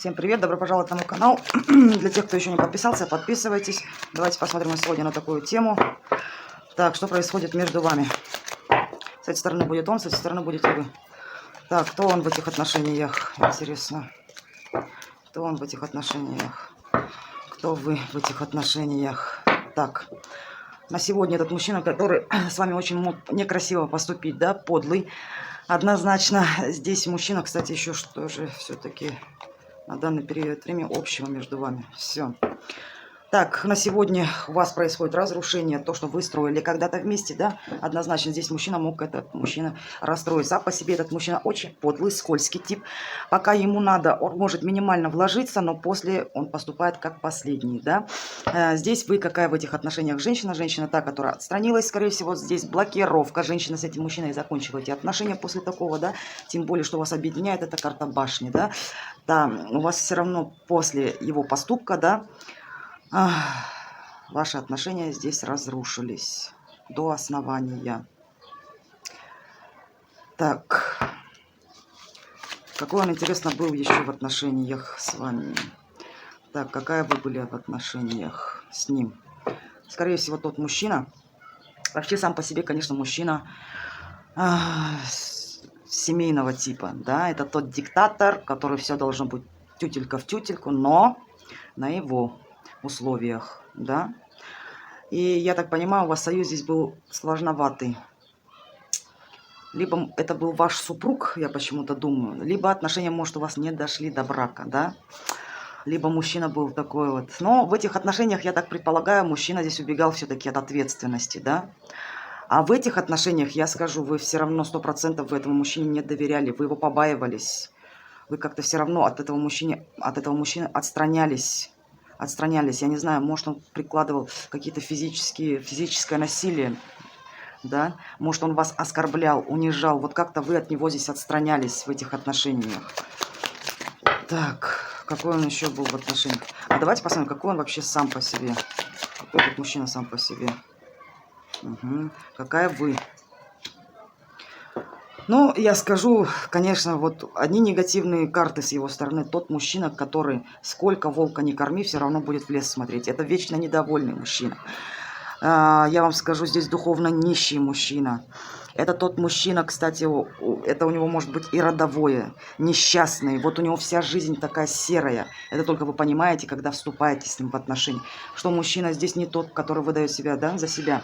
Всем привет, добро пожаловать на мой канал. Для тех, кто еще не подписался, подписывайтесь. Давайте посмотрим сегодня на такую тему. Так, что происходит между вами? С этой стороны будет он, с этой стороны будете вы. Так, кто он в этих отношениях? Интересно. Кто он в этих отношениях? Кто вы в этих отношениях? Так, на сегодня этот мужчина, который с вами очень мог некрасиво поступить, да, подлый. Однозначно, здесь мужчина, кстати, еще что же все-таки на данный период времени общего между вами. Все. Так, на сегодня у вас происходит разрушение, то, что вы строили когда-то вместе, да, однозначно здесь мужчина мог, этот мужчина расстроиться. А по себе этот мужчина очень подлый, скользкий тип. Пока ему надо, он может минимально вложиться, но после он поступает как последний, да. Здесь вы какая в этих отношениях женщина? Женщина та, которая отстранилась, скорее всего, здесь блокировка. Женщина с этим мужчиной закончила эти отношения после такого, да, тем более, что вас объединяет, это карта башни, да. Да, у вас все равно после его поступка, да, ваши отношения здесь разрушились до основания. Так, какой он, интересно, был еще в отношениях с вами? Так, какая вы были в отношениях с ним? Скорее всего, тот мужчина, вообще сам по себе, конечно, мужчина семейного типа, да, это тот диктатор, который все должно быть тютелька в тютельку, но на его условиях, да. И я так понимаю, у вас союз здесь был сложноватый. Либо это был ваш супруг, я почему-то думаю, либо отношения, может, у вас не дошли до брака, да. Либо мужчина был такой вот. Но в этих отношениях, я так предполагаю, мужчина здесь убегал все-таки от ответственности, да. А в этих отношениях, я скажу, вы все равно 100% вы этому мужчине не доверяли, вы его побаивались. Вы как-то все равно от этого мужчины отстранялись. Я не знаю, может, он прикладывал какие-то физическое насилие, да, может, он вас оскорблял, унижал, вот как-то вы от него здесь отстранялись в этих отношениях. Так, какой он еще был в отношениях? А давайте посмотрим, какой он вообще сам по себе. Какой этот мужчина сам по себе? Угу. Какая вы? Ну, я скажу, конечно, вот одни негативные карты с его стороны. Тот мужчина, который сколько волка не корми, все равно будет в лес смотреть. Это вечно недовольный мужчина. Я вам скажу, здесь духовно нищий мужчина. Это тот мужчина, кстати, это у него может быть и родовое, несчастный. Вот у него вся жизнь такая серая. Это только вы понимаете, когда вступаете с ним в отношения. Что мужчина здесь не тот, который выдает себя, да, за себя.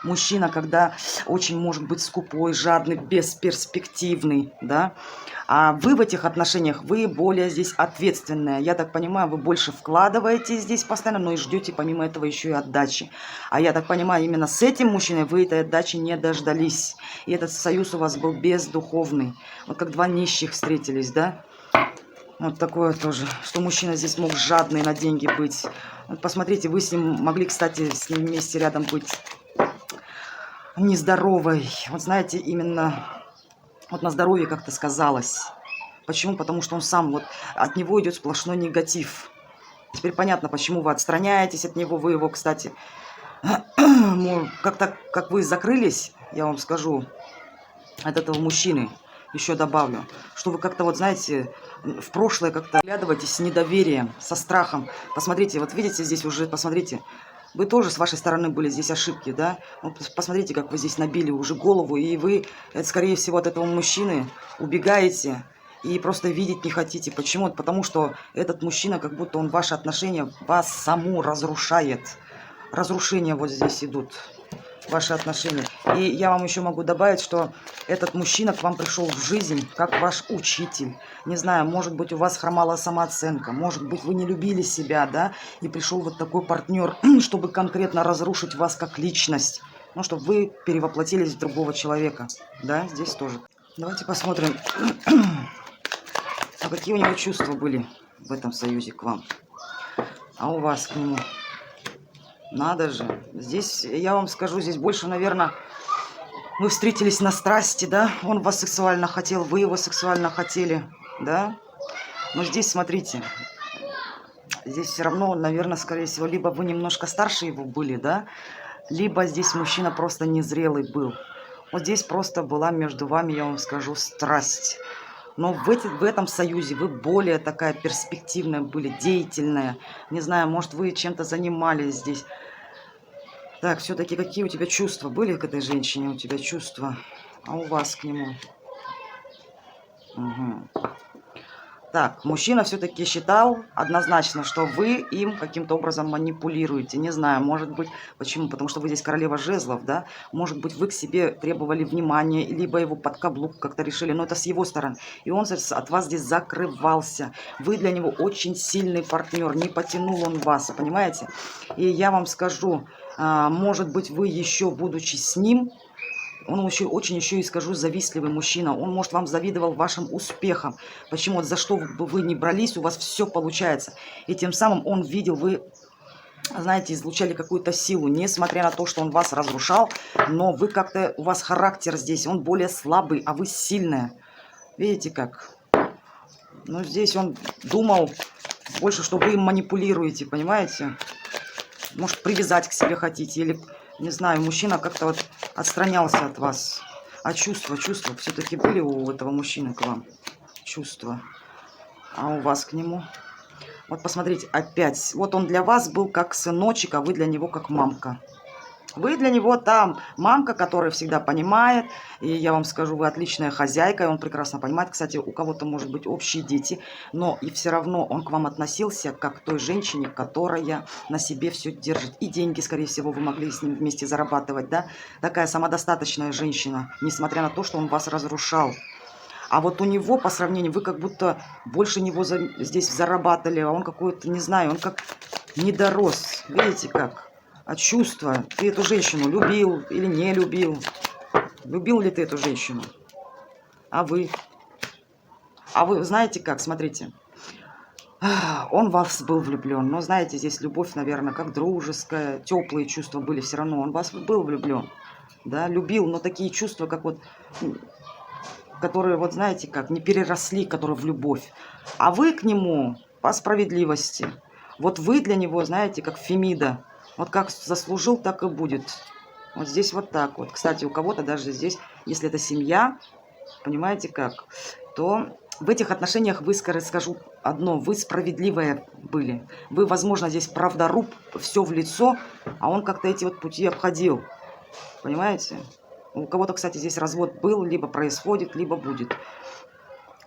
Мужчина, когда очень может быть скупой, жадный, бесперспективный, да. А вы в этих отношениях, вы более здесь ответственная. Я так понимаю, вы больше вкладываете здесь постоянно, но и ждете помимо этого еще и отдачи. А я так понимаю, именно с этим мужчиной вы этой отдачи не дождались. И этот союз у вас был бездуховный. Вот как два нищих встретились, да. Вот такое тоже, что мужчина здесь мог жадный на деньги быть. Вот посмотрите, вы с ним могли, кстати, с ним вместе рядом быть нездоровой. Вот знаете, именно вот на здоровье как-то сказалось. Почему? Потому что он сам, вот от него идет сплошной негатив. Теперь понятно, почему вы отстраняетесь от него. Вы его, кстати, как-то, как вы закрылись, я вам скажу, от этого мужчины, еще добавлю, что вы как-то, вот знаете, в прошлое как-то оглядываетесь с недоверием, со страхом. Посмотрите, вот видите здесь уже, посмотрите, вы тоже с вашей стороны были здесь ошибки, да? Вот посмотрите, как вы здесь набили уже голову, и вы, скорее всего, от этого мужчины убегаете и просто видеть не хотите. Почему? Потому что этот мужчина, как будто он ваши отношения, вас саму разрушает. Разрушения вот здесь идут, ваши отношения. И я вам еще могу добавить, что этот мужчина к вам пришел в жизнь как ваш учитель. Не знаю, может быть, у вас хромала самооценка, может быть, вы не любили себя, да, и пришел вот такой партнер, чтобы конкретно разрушить вас как личность, ну, чтобы вы перевоплотились в другого человека, да, здесь тоже. Давайте посмотрим, а какие у него чувства были в этом союзе к вам, а у вас к нему. Надо же. Здесь, я вам скажу, здесь больше, наверное, вы встретились на страсти, да? Он вас сексуально хотел, вы его сексуально хотели, да? Но здесь, смотрите, здесь все равно, наверное, скорее всего, либо вы немножко старше его были, да? Либо здесь мужчина просто незрелый был. Вот здесь просто была между вами, я вам скажу, страсть. Но в этом союзе вы более такая перспективная были, деятельная. Не знаю, может, вы чем-то занимались здесь. Так, все-таки какие у тебя чувства были к этой женщине? У тебя чувства, а у вас к нему? Угу. Так, мужчина все-таки считал однозначно, что вы им каким-то образом манипулируете. Не знаю, может быть, почему? Потому что вы здесь королева жезлов, да? Может быть, вы к себе требовали внимания, либо его под каблук как-то решили. Но это с его стороны. И он от вас здесь закрывался. Вы для него очень сильный партнер. Не потянул он вас, понимаете? И я вам скажу, может быть, вы еще, будучи с ним, он очень еще и скажу завистливый мужчина. Он, может, вам завидовал вашим успехам. Почему? Вот за что бы вы ни брались, у вас все получается. И тем самым он видел, вы, знаете, излучали какую-то силу. Несмотря на то, что он вас разрушал, но вы как-то, у вас характер здесь, он более слабый, а вы сильная. Видите как? Ну, здесь он думал больше, что вы им манипулируете, понимаете? Может, привязать к себе хотите, или, не знаю, мужчина как-то вот отстранялся от вас. А чувства все-таки были у этого мужчины к вам? Чувства. А у вас к нему? Вот посмотрите, опять. Вот он для вас был как сыночек, а вы для него как мамка. Вы для него там мамка, которая всегда понимает. И я вам скажу, вы отличная хозяйка, и он прекрасно понимает. Кстати, у кого-то, может быть, общие дети, но и все равно он к вам относился как к той женщине, которая на себе все держит. И деньги, скорее всего, вы могли с ним вместе зарабатывать, да? Такая самодостаточная женщина, несмотря на то, что он вас разрушал. А вот у него, по сравнению, вы как будто больше него здесь зарабатывали, а он какой-то, не знаю, он как не дорос. Видите как? А чувства? Ты эту женщину любил или не любил? Любил ли ты эту женщину? А вы? А вы знаете как? Смотрите. Он в вас был влюблен. Но знаете, здесь любовь, наверное, как дружеская. Теплые чувства были все равно. Он в вас был влюблен. Да, любил, но такие чувства, как вот... которые, вот знаете как, не переросли, которые в любовь. А вы к нему по справедливости. Вот вы для него, знаете, как Фемида. Вот как заслужил, так и будет. Вот здесь вот так вот. Кстати, у кого-то даже здесь, если это семья, понимаете как, то в этих отношениях вы, скажу одно, вы справедливые были. Вы, возможно, здесь правдоруб, все в лицо, а он как-то эти вот пути обходил. Понимаете? У кого-то, кстати, здесь развод был, либо происходит, либо будет.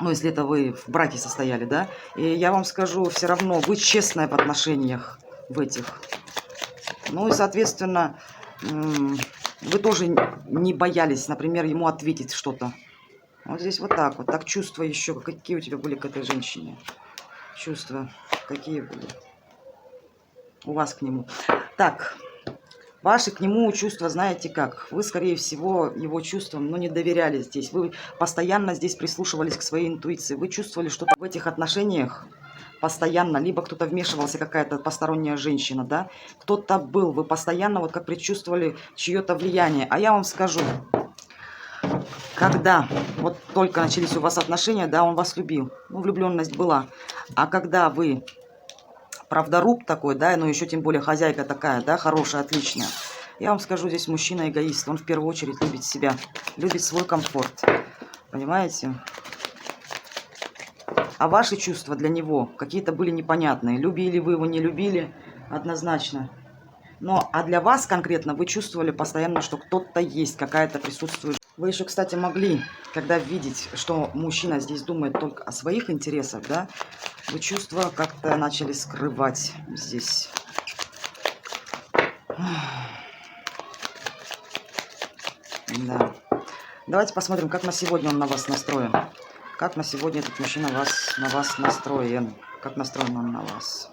Ну, если это вы в браке состояли, да? И я вам скажу, все равно вы честная в отношениях в этих. Ну и, соответственно, вы тоже не боялись, например, ему ответить что-то. Вот здесь вот так вот. Так чувства еще. Какие у тебя были к этой женщине? Чувства какие были у вас к нему? Так, ваши к нему чувства, знаете как? Вы, скорее всего, его чувствам, не доверяли здесь. Вы постоянно здесь прислушивались к своей интуиции. Вы чувствовали что-то в этих отношениях постоянно. Либо кто-то вмешивался, какая-то посторонняя женщина, да? Кто-то был. Вы постоянно вот как предчувствовали чье-то влияние. А я вам скажу, когда вот только начались у вас отношения, да, он вас любил. Ну, влюбленность была. А когда вы правдоруб такой, да, ну еще тем более хозяйка такая, да, хорошая, отличная. Я вам скажу, здесь мужчина эгоист. Он в первую очередь любит себя, любит свой комфорт. Понимаете? А ваши чувства для него какие-то были непонятные. Любили вы его, не любили, однозначно. Но, а для вас конкретно вы чувствовали постоянно, что кто-то есть, какая-то присутствует. Вы еще, кстати, могли, когда видеть, что мужчина здесь думает только о своих интересах, да, вы чувства как-то начали скрывать здесь. Да. Давайте посмотрим, как на сегодня он на вас настроен. Как на сегодня этот мужчина на вас настроен. Как настроен он на вас.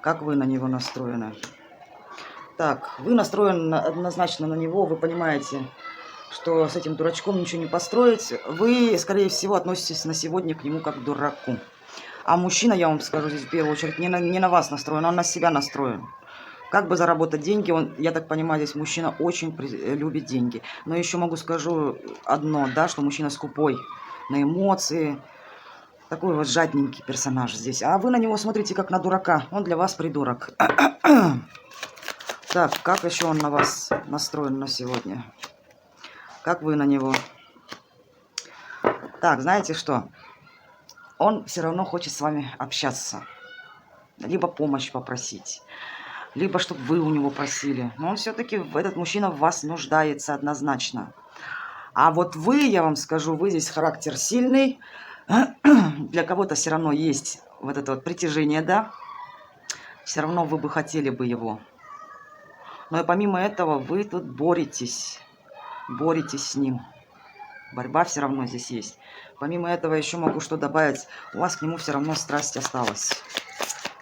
Как вы на него настроены. Так, вы настроены однозначно на него, вы понимаете, что с этим дурачком ничего не построить. Вы, скорее всего, относитесь на сегодня к нему как к дураку. А мужчина, я вам скажу здесь в первую очередь, не на вас настроен, он на себя настроен. Как бы заработать деньги, он, я так понимаю, здесь мужчина очень любит деньги. Но еще могу скажу одно, да, что мужчина скупой на эмоции. Такой вот жадненький персонаж здесь. А вы на него смотрите как на дурака. Он для вас придурок. Так, как еще он на вас настроен на сегодня? Как вы на него? Так, знаете что? он все равно хочет с вами общаться. Либо помощь попросить, либо чтобы вы у него просили. Но он все-таки, этот мужчина в вас нуждается однозначно. А вот вы, я вам скажу, вы здесь характер сильный. Для кого-то все равно есть вот это вот притяжение, да. Все равно вы бы хотели бы его. Но и помимо этого вы тут боретесь с ним. Борьба все равно здесь есть. Помимо этого еще могу что добавить. У вас к нему все равно страсть осталась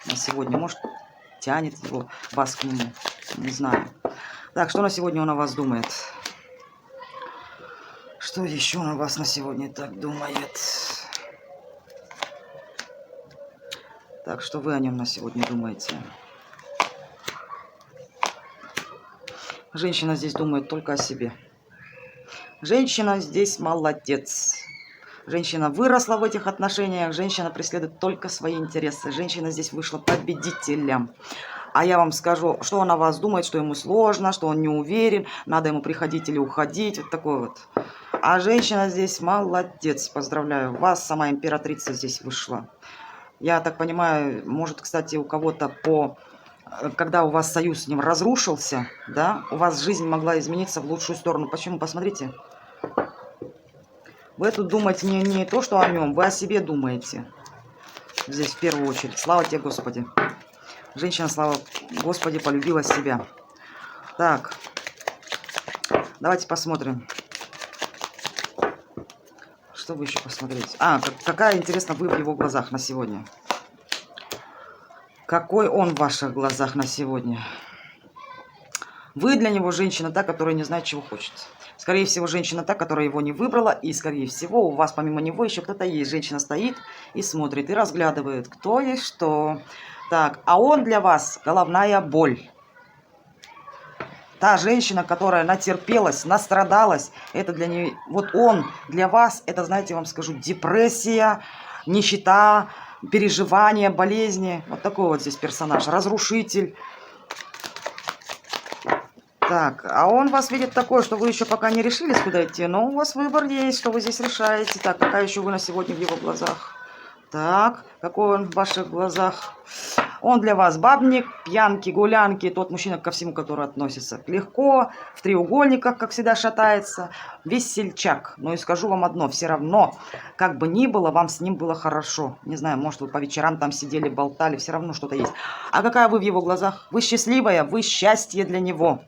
на сегодня. Может, тянет его вас к нему. Не знаю. Так, что на сегодня он о вас думает? Что еще он о вас на сегодня так думает? Так, что вы о нем на сегодня думаете? Женщина здесь думает только о себе. Женщина здесь молодец. Женщина выросла в этих отношениях. Женщина преследует только свои интересы. Женщина здесь вышла победителем. А я вам скажу, что он о вас думает, что ему сложно, что он не уверен, надо ему приходить или уходить. Вот такой вот. А женщина здесь молодец. Поздравляю вас. Сама императрица здесь вышла. Я так понимаю, может, кстати, у кого-то когда у вас союз с ним разрушился, да, у вас жизнь могла измениться в лучшую сторону. Почему? Посмотрите. Вы тут думаете не то, что о нем, вы о себе думаете. Здесь в первую очередь. Слава тебе, Господи. Женщина, слава Господи, полюбила себя. Так. Давайте посмотрим. Что вы еще посмотреть? Какая, интересно, вы в его глазах на сегодня? Какой он в ваших глазах на сегодня? Вы для него женщина та, которая не знает, чего хочет. Скорее всего, женщина та, которая его не выбрала. И, скорее всего, у вас помимо него еще кто-то есть. Женщина стоит и смотрит, и разглядывает, кто есть что. Так, а он для вас головная боль. Та женщина, которая натерпелась, настрадалась, это для нее... Вот он для вас, это, знаете, я вам скажу, депрессия, нищета, переживания, болезни. Вот такой вот здесь персонаж. Разрушитель. Так, а он вас видит такое, что вы еще пока не решились, куда идти, но у вас выбор есть, что вы здесь решаете. Так, какая еще вы на сегодня в его глазах? Так, какой он в ваших глазах? Он для вас бабник, пьянки, гулянки, тот мужчина, ко всему, который относится легко, в треугольниках, как всегда, шатается, весельчак. Но и скажу вам одно, все равно, как бы ни было, вам с ним было хорошо. Не знаю, может, вы по вечерам там сидели, болтали, все равно что-то есть. А какая вы в его глазах? Вы счастливая, вы счастье для него.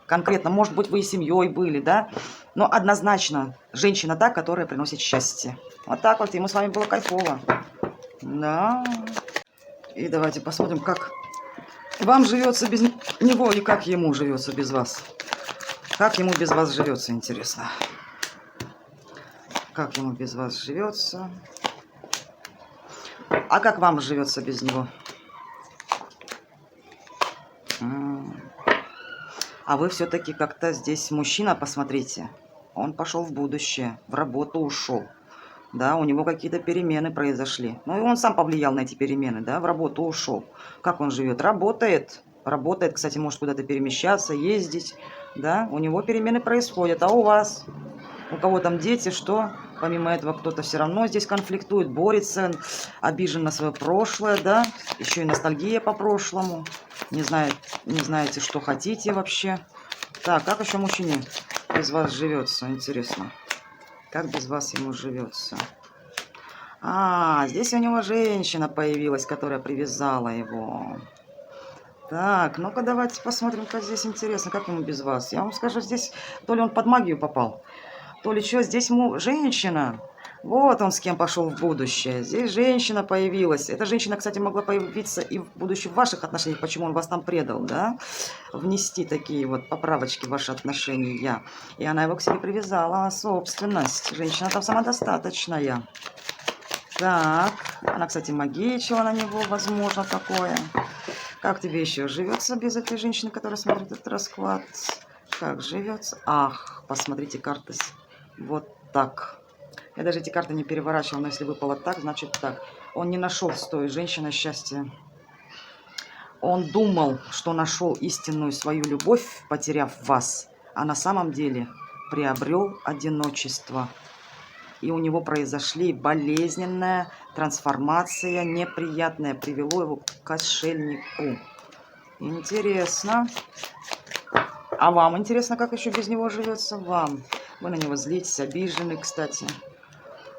Конкретно, может быть, вы и семьей были, да? Но однозначно, женщина та, которая приносит счастье. Вот так вот, ему с вами было кайфово. Да. И давайте посмотрим, как вам живется без него и как ему живется без вас. Как ему без вас живется, интересно. Как ему без вас живется. А как вам живется без него? А вы все-таки как-то здесь мужчина, посмотрите. Он пошел в будущее, в работу ушел. Да, у него какие-то перемены произошли. Ну и он сам повлиял на эти перемены, да, в работу ушел. Как он живет? Работает. Работает, кстати, может куда-то перемещаться, ездить. Да, у него перемены происходят. А у вас? У кого там дети, что? Помимо этого кто-то все равно здесь конфликтует, борется, обижен на свое прошлое, да? Еще и ностальгия по прошлому. Не знаете, что хотите вообще. Так, как еще мужчине без вас живется, интересно? Как без вас ему живется? Здесь у него женщина появилась, которая привязала его. Так, ну-ка давайте посмотрим, как здесь интересно, как ему без вас. Я вам скажу, здесь то ли он под магию попал, то ли что, здесь женщина. Вот он с кем пошел в будущее. Здесь женщина появилась. Эта женщина, кстати, могла появиться и в будущем в ваших отношениях. Почему он вас там предал, да? Внести такие вот поправочки в ваши отношения. И она его к себе привязала. Собственность. Женщина там самодостаточная. Так. Она, кстати, магичила на него, возможно, такое. Как тебе еще живется без этой женщины, которая смотрит этот расклад? Как живется? Ах, посмотрите карты. Вот так. Я даже эти карты не переворачивала, но если выпало так, значит так. Он не нашел с той женщиной счастья. Он думал, что нашел истинную свою любовь, потеряв вас, а на самом деле приобрел одиночество. и у него произошли болезненная трансформация, неприятная, привело его к отшельнику. Интересно. А вам интересно, как еще без него живется? Вам. Вы на него злитесь, обижены, кстати.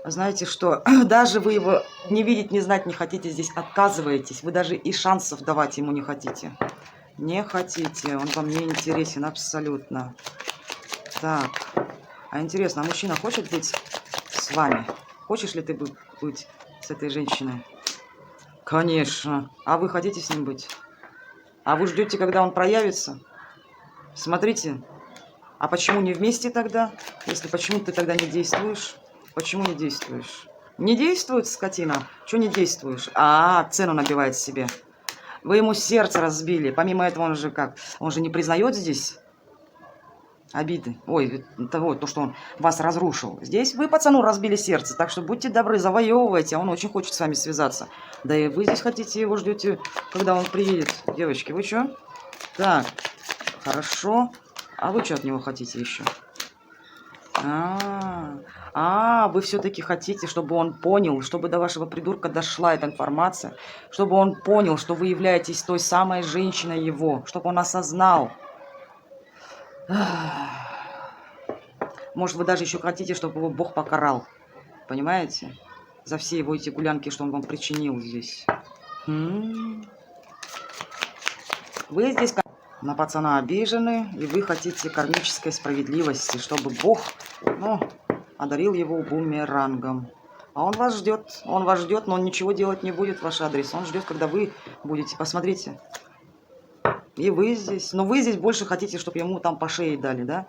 Знаете что, даже вы его не видеть, не знать не хотите, здесь отказываетесь. Вы даже и шансов давать ему не хотите. Не хотите, он вам не интересен абсолютно. Так, а интересно, а мужчина хочет быть с вами? Хочешь ли ты быть с этой женщиной? Конечно. А вы хотите с ним быть? А вы ждете, когда он проявится? Смотрите. А почему не вместе тогда? Если почему ты тогда не действуешь? Почему не действуешь? Не действует, скотина? Чего не действуешь? Цену набивает себе. Вы ему сердце разбили. Помимо этого он же как? Он же не признает здесь обиды. Ой, того, то, что он вас разрушил. Здесь вы пацану разбили сердце. Так что будьте добры, завоевывайте. А он очень хочет с вами связаться. Да и вы здесь хотите его, ждете, когда он приедет. Девочки, вы что? Так, хорошо. А вы что от него хотите еще? Вы все-таки хотите, чтобы он понял, чтобы до вашего придурка дошла эта информация, чтобы он понял, что вы являетесь той самой женщиной его, чтобы он осознал. Может, вы даже еще хотите, чтобы его Бог покарал, понимаете? За все его эти гулянки, что он вам причинил здесь. Вы здесь на пацана обижены, и вы хотите кармической справедливости, чтобы Бог, одарил его бумерангом. А он вас ждет, но он ничего делать не будет в ваш адрес. Он ждет, когда вы будете, посмотрите. И вы здесь, но вы здесь больше хотите, чтобы ему там по шее дали, да?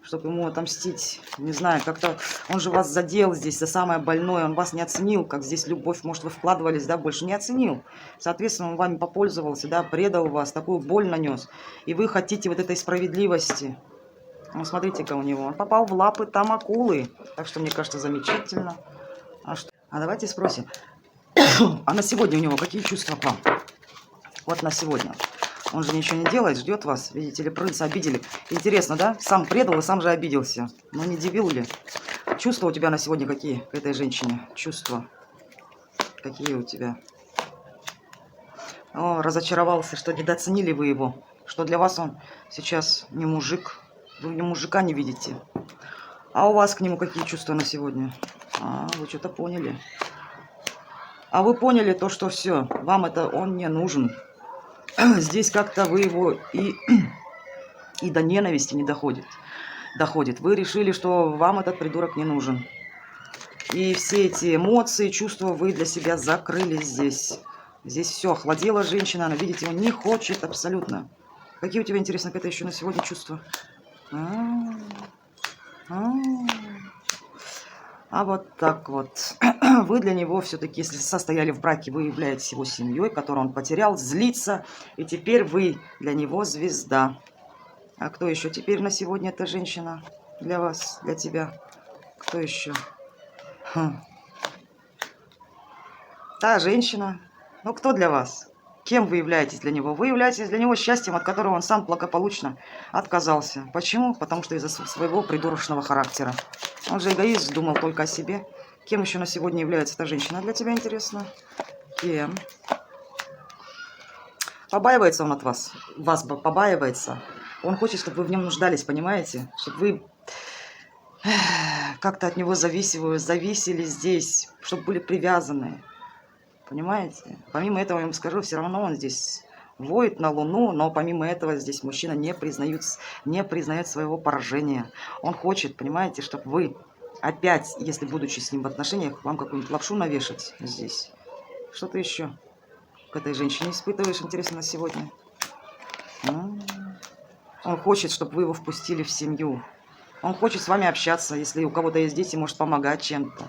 Чтобы ему отомстить, не знаю, как-то он же вас задел здесь за самое больное, он вас не оценил, как здесь любовь, может, вы вкладывались, да, больше не оценил. Соответственно, он вами попользовался, да, предал вас, такую боль нанес. И вы хотите вот этой справедливости. Ну, смотрите-ка у него, он попал в лапы там акулы. Так что, мне кажется, замечательно. А давайте спросим, а на сегодня у него какие чувства к вам? Вот на сегодня. Он же ничего не делает, ждет вас. Видите ли, принца обидели. Интересно, да? Сам предал и сам же обиделся. Ну, не дебил ли? Чувства у тебя на сегодня какие к этой женщине? Чувства. Какие у тебя? О, разочаровался, что недооценили вы его. Что для вас он сейчас не мужик. Вы в нем мужика не видите. А у вас к нему какие чувства на сегодня? Вы что-то поняли. А вы поняли то, что все, вам это он не нужен. Здесь как-то вы его и до ненависти не доходит. Вы решили, что вам этот придурок не нужен. И все эти эмоции, чувства вы для себя закрыли здесь. Здесь все, охладела женщина, она, видите, он не хочет абсолютно. Какие у тебя, интересно, это еще на сегодня чувства? Вот так вот. Вы для него все-таки, если состояли в браке, вы являетесь его семьей, которую он потерял, злится. И теперь вы для него звезда. А кто еще теперь на сегодня эта женщина для вас, для тебя? Кто еще? Та женщина. Ну, кто для вас? Кем вы являетесь для него? Вы являетесь для него счастьем, от которого он сам благополучно отказался. Почему? Потому что из-за своего придурочного характера. Он же эгоист, думал только о себе. Кем еще на сегодня является эта женщина? Для тебя интересно? Кем? Побаивается он от вас. Вас побаивается. Он хочет, чтобы вы в нем нуждались, понимаете? Чтобы вы как-то от него зависели здесь. Чтобы были привязаны. Понимаете? Помимо этого, я вам скажу, все равно он здесь воет на Луну, но помимо этого здесь мужчина не признает своего поражения. Он хочет, понимаете, чтобы вы опять, если будучи с ним в отношениях, вам какую-нибудь лапшу навешать здесь. Что-то еще к этой женщине испытываешь, интересно, на сегодня? Он хочет, чтобы вы его впустили в семью. Он хочет с вами общаться, если у кого-то есть дети, может помогать чем-то.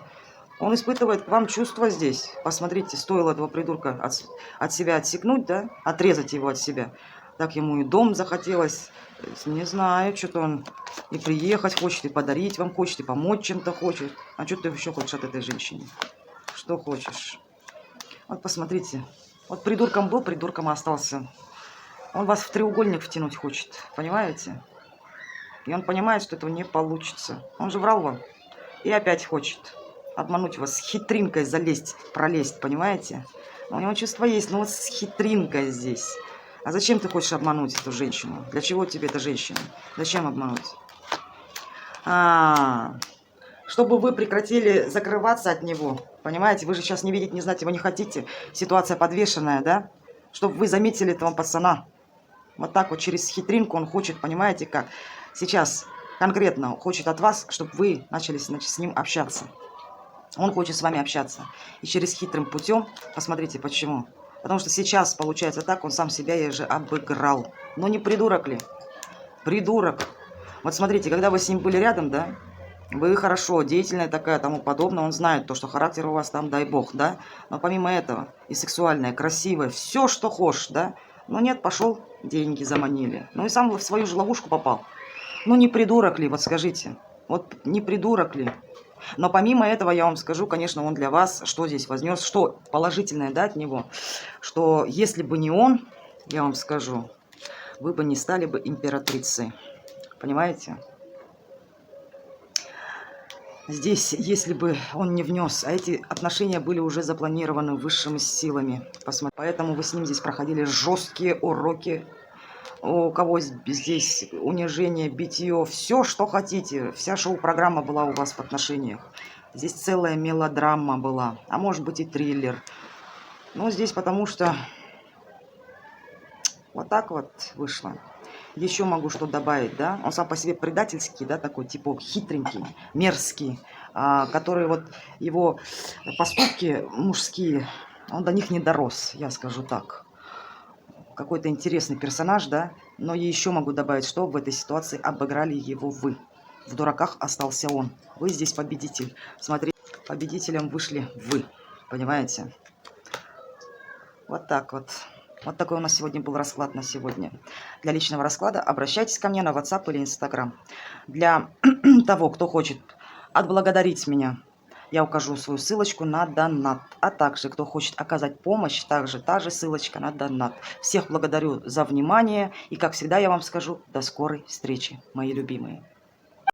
Он испытывает к вам чувства здесь. Посмотрите, стоило этого придурка от себя отсекнуть, да? Отрезать его от себя. Так ему и дом захотелось. Не знаю, что-то он и приехать хочет, и подарить вам хочет, и помочь чем-то хочет. А что ты еще хочешь от этой женщины? Что хочешь? Вот посмотрите. Вот придурком был, придурком остался. Он вас в треугольник втянуть хочет. Понимаете? И он понимает, что этого не получится. Он же врал вам. И опять хочет. обмануть вас, с хитринкой залезть, пролезть, понимаете? У него чувство есть, но вот с хитринкой здесь. А зачем ты хочешь обмануть эту женщину? Для чего тебе эта женщина? Зачем обмануть? Чтобы вы прекратили закрываться от него. Понимаете? Вы же сейчас не видите, не знаете, вы не хотите. Ситуация подвешенная, да? Чтобы вы заметили этого пацана. Вот так вот через хитринку он хочет, понимаете, как? Сейчас конкретно хочет от вас, чтобы вы начали с ним общаться. Он хочет с вами общаться. И через хитрым путем, посмотрите почему. Потому что сейчас получается так, он сам себя и же обыграл. Но не придурок ли? Придурок. Вот смотрите, когда вы с ним были рядом, да? Вы хорошо, деятельная такая, тому подобное. Он знает то, что характер у вас там, дай бог, да? Но помимо этого, и сексуальное, красивое, все, что хочешь, да? Но нет, пошел, деньги заманили. Ну и сам в свою же ловушку попал. Ну не придурок ли, вот скажите. Вот не придурок ли? Но помимо этого, я вам скажу, конечно, он для вас, что здесь вознес, что положительное, да, от него, что если бы не он, я вам скажу, вы бы не стали бы императрицей. Понимаете? Здесь, если бы он не внес, а эти отношения были уже запланированы высшими силами. Посмотрите. Поэтому вы с ним здесь проходили жесткие уроки. У кого здесь унижение, битье, все, что хотите. Вся шоу-программа была у вас в отношениях. Здесь целая мелодрама была, а может быть и триллер. Но здесь потому что вот так вот вышло. Еще могу что добавить, да? Он сам по себе предательский, да, такой, типа хитренький, мерзкий, который вот его поступки мужские, он до них не дорос, я скажу так. Какой-то интересный персонаж, да? Но еще могу добавить, что в этой ситуации обыграли его вы. В дураках остался он. Вы здесь победитель. Смотрите, победителем вышли вы. Понимаете? Вот так вот. Вот такой у нас сегодня был расклад на сегодня. Для личного расклада обращайтесь ко мне на WhatsApp или Instagram. Для того, кто хочет отблагодарить меня, я укажу свою ссылочку на донат. А также, кто хочет оказать помощь, также та же ссылочка на донат. Всех благодарю за внимание. И, как всегда, я вам скажу, до скорой встречи, мои любимые.